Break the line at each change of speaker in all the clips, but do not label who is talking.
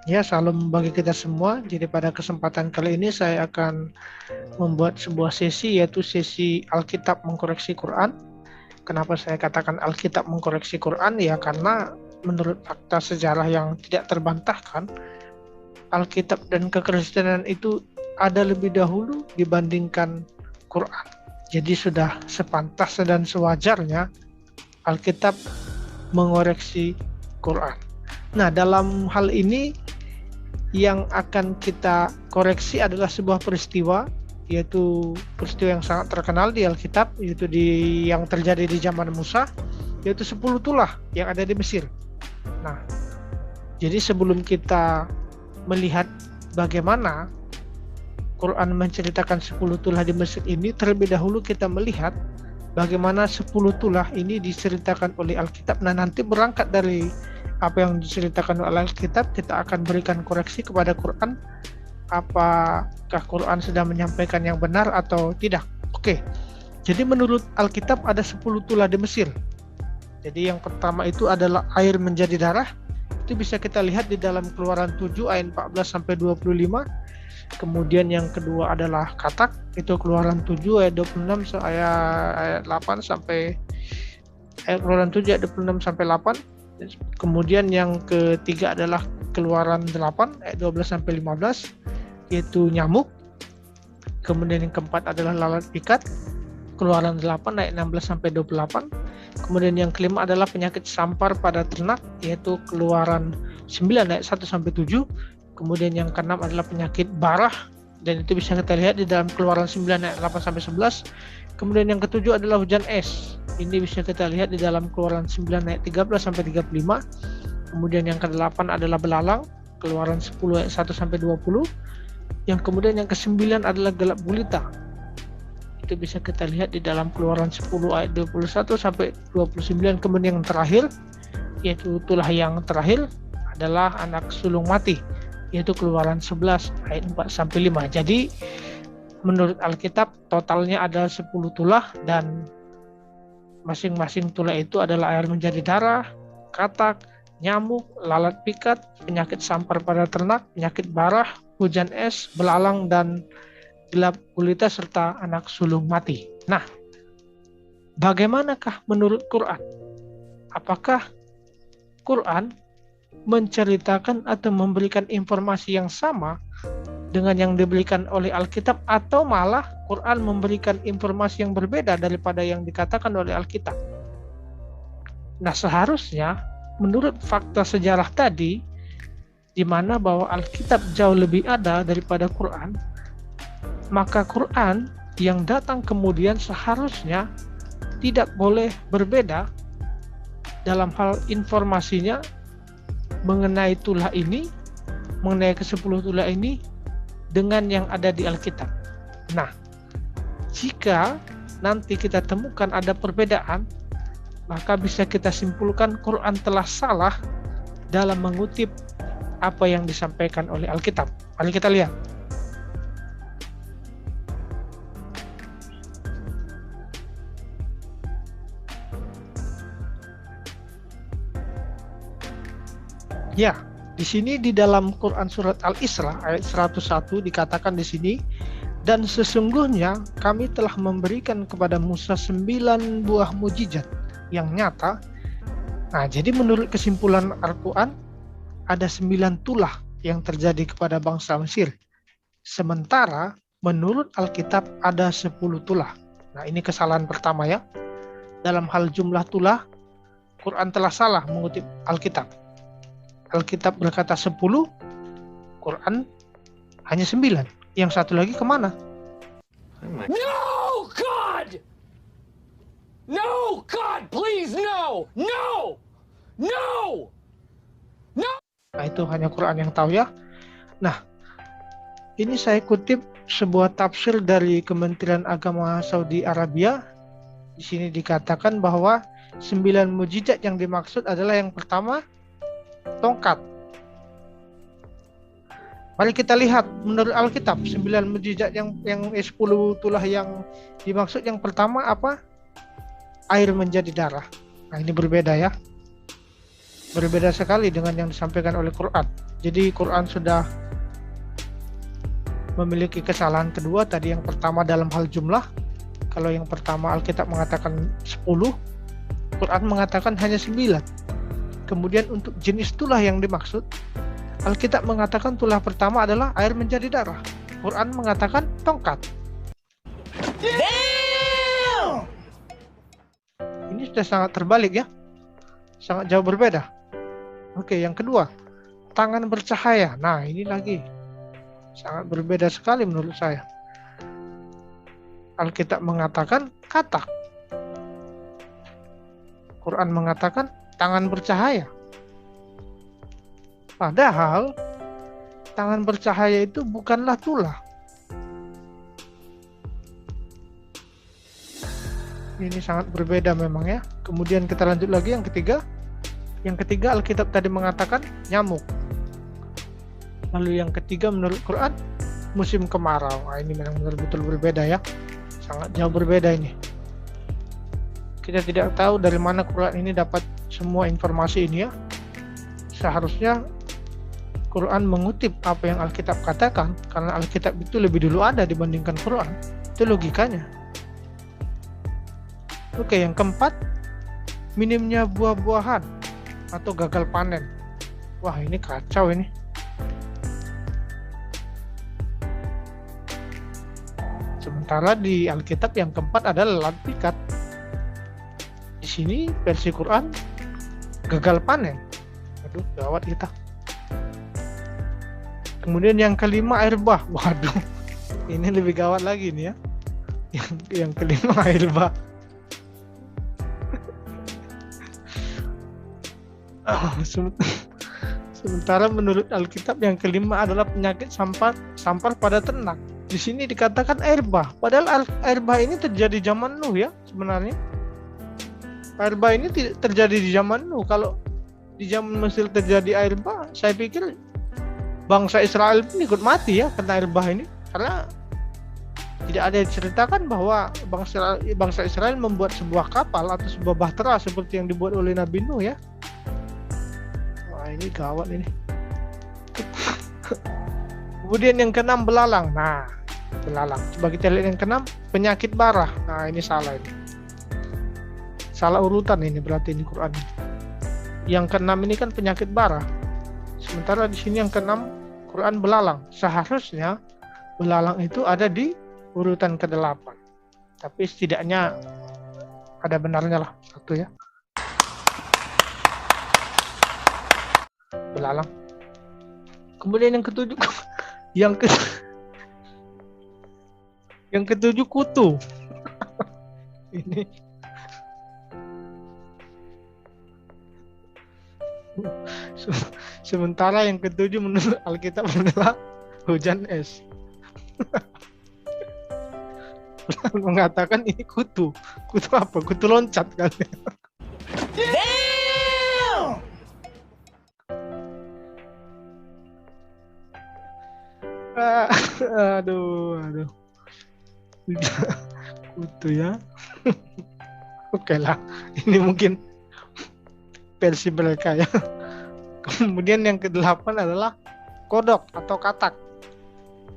Ya, salam bagi kita semua. Jadi pada kesempatan kali ini saya akan membuat sebuah sesi, yaitu sesi Alkitab mengkoreksi Quran. Kenapa saya katakan Alkitab mengkoreksi Quran? Ya karena menurut fakta sejarah yang tidak terbantahkan, Alkitab dan kekristenan itu ada lebih dahulu dibandingkan Quran. Jadi sudah sepantas dan sewajarnya Alkitab mengoreksi Quran. Nah, dalam hal ini yang akan kita koreksi adalah sebuah peristiwa, yaitu peristiwa yang sangat terkenal di Alkitab, yaitu yang terjadi di zaman Musa, yaitu 10 tulah yang ada di Mesir. Nah, jadi sebelum kita melihat bagaimana Quran menceritakan 10 tulah di Mesir ini, terlebih dahulu kita melihat bagaimana 10 tulah ini diceritakan oleh Alkitab. Nah, nanti berangkat dari apa yang diceritakan oleh Alkitab, kita akan berikan koreksi kepada Quran, apakah Quran sedang menyampaikan yang benar atau tidak. Oke, jadi menurut Alkitab ada 10 tulah di Mesir. Jadi yang pertama itu adalah air menjadi darah. Itu bisa kita lihat di dalam Keluaran 7 ayat 14-25. Kemudian yang kedua adalah katak, itu Keluaran 7 ayat 26 ayat 8 sampai Keluaran 7 ayat 26-8. Kemudian yang ketiga adalah Keluaran 8 ayat 12-15, yaitu nyamuk. Kemudian yang keempat adalah lalat pikat, Keluaran 8 ayat 16-28. Kemudian yang kelima adalah penyakit sampar pada ternak, yaitu Keluaran 9 ayat 1-7. Kemudian yang keenam adalah penyakit barah, dan itu bisa kita lihat di dalam Keluaran 9 ayat 8-11. Kemudian yang ketujuh adalah hujan es. Ini bisa kita lihat di dalam Keluaran 9 ayat 13-35. Kemudian yang ke-8 adalah belalang, Keluaran 10 ayat 1-20. Yang kemudian yang ke-9 adalah gelap gulita. Itu bisa kita lihat di dalam Keluaran 10 ayat 21-29. Kemudian yang terakhir, yaitu tulah yang terakhir adalah anak sulung mati, yaitu Keluaran 11 ayat 4-5. Jadi menurut Alkitab totalnya ada 10 tulah, dan masing-masing tulah itu adalah air menjadi darah, katak, nyamuk, lalat pikat, penyakit sampar pada ternak, penyakit barah, hujan es, belalang, dan gelap gulita serta anak sulung mati. Nah, bagaimanakah menurut Quran? Apakah Quran menceritakan atau memberikan informasi yang sama dengan yang diberikan oleh Alkitab, atau malah Quran memberikan informasi yang berbeda daripada yang dikatakan oleh Alkitab? Nah, seharusnya menurut fakta sejarah tadi, di mana bahwa Alkitab jauh lebih ada daripada Quran, maka Quran yang datang kemudian seharusnya tidak boleh berbeda dalam hal informasinya mengenai tulah ini, mengenai ke-10 tulah ini, dengan yang ada di Alkitab. Nah, jika nanti kita temukan ada perbedaan, maka bisa kita simpulkan Quran telah salah dalam mengutip apa yang disampaikan oleh Alkitab. Mari kita lihat. Ya, di sini di dalam Quran surat Al-Isra ayat 101 dikatakan di sini, dan sesungguhnya kami telah memberikan kepada Musa 9 buah mujizat yang nyata. Nah, jadi menurut kesimpulan Al-Quran ada 9 tulah yang terjadi kepada bangsa Mesir. Sementara menurut Alkitab ada 10 tulah. Nah, ini kesalahan pertama ya. Dalam hal jumlah tulah, Quran telah salah mengutip Alkitab. Alkitab berkata 10, Quran hanya 9. Yang satu lagi kemana?
No, God! No, God, please, no! No! No! No!
Nah, itu hanya Quran yang tahu ya. Nah, ini saya kutip sebuah tafsir dari Kementerian Agama Saudi Arabia. Di sini dikatakan bahwa 9 mujizat yang dimaksud adalah yang pertama, tongkat. Mari kita lihat menurut Alkitab 9 mujizat yang 10 tulah yang dimaksud. Yang pertama apa? Air menjadi darah. Nah, ini berbeda ya. Berbeda sekali dengan yang disampaikan oleh Quran. Jadi Quran sudah memiliki kesalahan kedua. Tadi yang pertama dalam hal jumlah. Kalau yang pertama Alkitab mengatakan 10, Quran mengatakan hanya 9. Kemudian untuk jenis tulah yang dimaksud, Alkitab mengatakan tulah pertama adalah air menjadi darah. Quran mengatakan tongkat.
Damn!
Ini sudah sangat terbalik ya. Sangat jauh berbeda. Oke, yang kedua, tangan bercahaya. Nah, ini lagi sangat berbeda sekali menurut saya. Alkitab mengatakan katak. Quran mengatakan tangan bercahaya. Padahal tangan bercahaya itu bukanlah tulah. Ini sangat berbeda memang ya. Kemudian kita lanjut lagi yang ketiga. Yang ketiga Alkitab tadi mengatakan nyamuk. Lalu yang ketiga menurut Quran musim kemarau. Nah, ini memang betul-betul berbeda ya. Sangat jauh berbeda ini. Kita tidak tahu dari mana Quran ini dapat semua informasi ini ya. Seharusnya Quran mengutip apa yang Alkitab katakan, karena Alkitab itu lebih dulu ada dibandingkan Quran. Itu logikanya. Oke, yang keempat, minimnya buah-buahan atau gagal panen. Wah, ini kacau ini. Sementara di Alkitab yang keempat adalah lalat pikat. Di sini versi Quran gagal panen. Aduh, gawat kita. Kemudian yang kelima air bah. Waduh, ini lebih gawat lagi nih ya. Yang kelima air bah. Sementara menurut Alkitab yang kelima adalah penyakit sampar pada ternak. Di sini dikatakan air bah. Padahal air bah ini terjadi zaman Nuh ya sebenarnya. Air bah ini tidak terjadi di zaman Nuh. Kalau di zaman Mesir terjadi air bah, saya pikir bangsa Israel pun ikut mati ya karena air bah ini. Karena tidak ada diceritakan bahwa bangsa Israel membuat sebuah kapal atau sebuah bahtera seperti yang dibuat oleh Nabi Nuh ya. Wah, ini gawat ini. Kemudian yang keenam belalang. Nah, belalang. Coba kita lihat yang keenam, penyakit barah. Nah, ini salah ini. Salah urutan ini berarti ini Quran. Yang keenam ini kan penyakit barah. Sementara di sini yang keenam Quran belalang. Seharusnya belalang itu ada di urutan ke-8. Tapi setidaknya ada benarnya lah satu ya. Belalang. Kemudian yang ketujuh yang ketujuh kutu. Ini sementara yang ketujuh menurut Alkitab adalah hujan es. Mengatakan ini kutu. Kutu apa? Kutu loncat kali.
Damn!
Aduh. Kutu ya. Oke lah. Ini mungkin versi mereka ya. Kemudian yang ke-8 adalah kodok atau katak.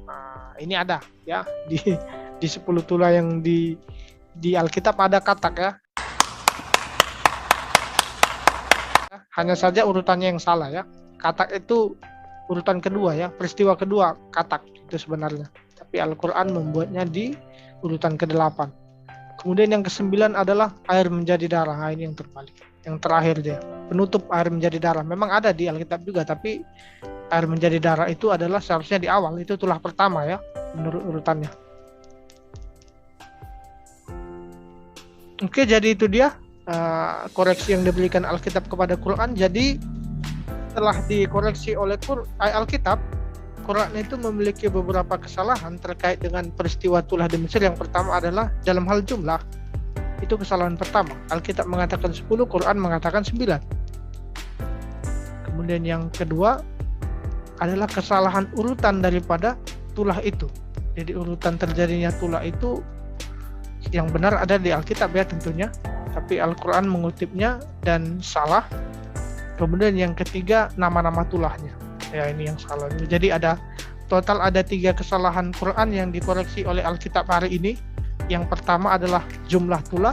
Nah, ini ada ya di 10 tulah yang di Alkitab ada katak ya. Hanya saja urutannya yang salah ya. Katak itu urutan kedua ya, peristiwa kedua katak itu sebenarnya. Tapi Al-Quran membuatnya di urutan ke-8. Kemudian yang ke-9 adalah air menjadi darah. Nah, ini yang terbalik. Yang terakhir dia, penutup air menjadi darah. Memang ada di Alkitab juga, tapi air menjadi darah itu adalah seharusnya di awal. Itu tulah pertama ya, menurut urutannya. Oke, jadi itu dia koreksi yang diberikan Alkitab kepada Quran. Jadi setelah dikoreksi oleh Alkitab, Quran itu memiliki beberapa kesalahan terkait dengan peristiwa tulah di Mesir. Yang pertama adalah dalam hal jumlah. Itu kesalahan pertama. Alkitab mengatakan 10, Quran mengatakan 9. Kemudian yang kedua adalah kesalahan urutan daripada tulah itu. Jadi urutan terjadinya tulah itu yang benar ada di Alkitab ya tentunya, tapi Al-Quran mengutipnya dan salah. Kemudian yang ketiga nama-nama tulahnya. saya ini yang salah. Jadi total ada 3 kesalahan Quran yang dikoreksi oleh Alkitab hari ini. Yang pertama adalah jumlah tulah,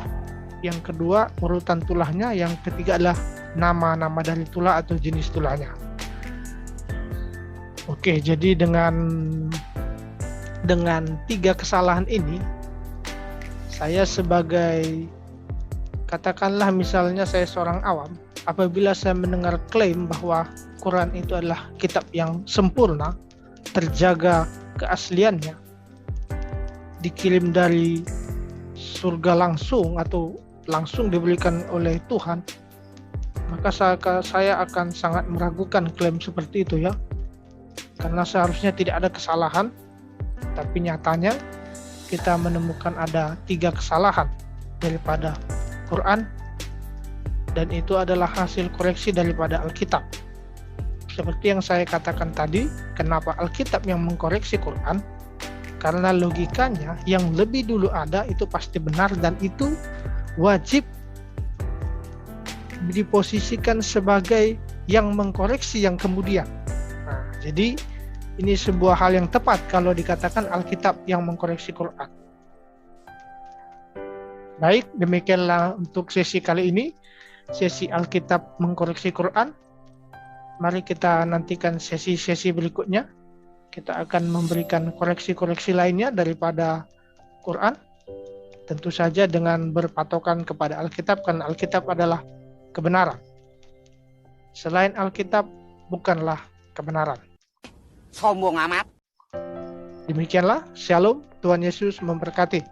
yang kedua urutan tulahnya, yang ketiga adalah nama-nama dari tulah atau jenis tulahnya. Oke, jadi dengan 3 kesalahan ini, saya sebagai, katakanlah misalnya saya seorang awam, apabila saya mendengar klaim bahwa Quran itu adalah kitab yang sempurna, terjaga keasliannya, dikirim dari surga langsung atau langsung diberikan oleh Tuhan, maka saya akan sangat meragukan klaim seperti itu ya. Karena seharusnya tidak ada kesalahan, tapi nyatanya kita menemukan ada 3 kesalahan daripada Quran, dan itu adalah hasil koreksi daripada Alkitab. Seperti yang saya katakan tadi, kenapa Alkitab yang mengkoreksi Quran? Karena logikanya yang lebih dulu ada itu pasti benar, dan itu wajib diposisikan sebagai yang mengkoreksi yang kemudian. Nah, jadi ini sebuah hal yang tepat kalau dikatakan Alkitab yang mengkoreksi Quran. Baik, demikianlah untuk sesi kali ini, sesi Alkitab mengkoreksi Quran. Mari kita nantikan sesi-sesi berikutnya. Kita akan memberikan koreksi-koreksi lainnya daripada Quran. Tentu saja dengan berpatokan kepada Alkitab, karena Alkitab adalah kebenaran. Selain Alkitab bukanlah kebenaran.
Sombong amat.
Demikianlah, Shalom, Tuhan Yesus memberkati.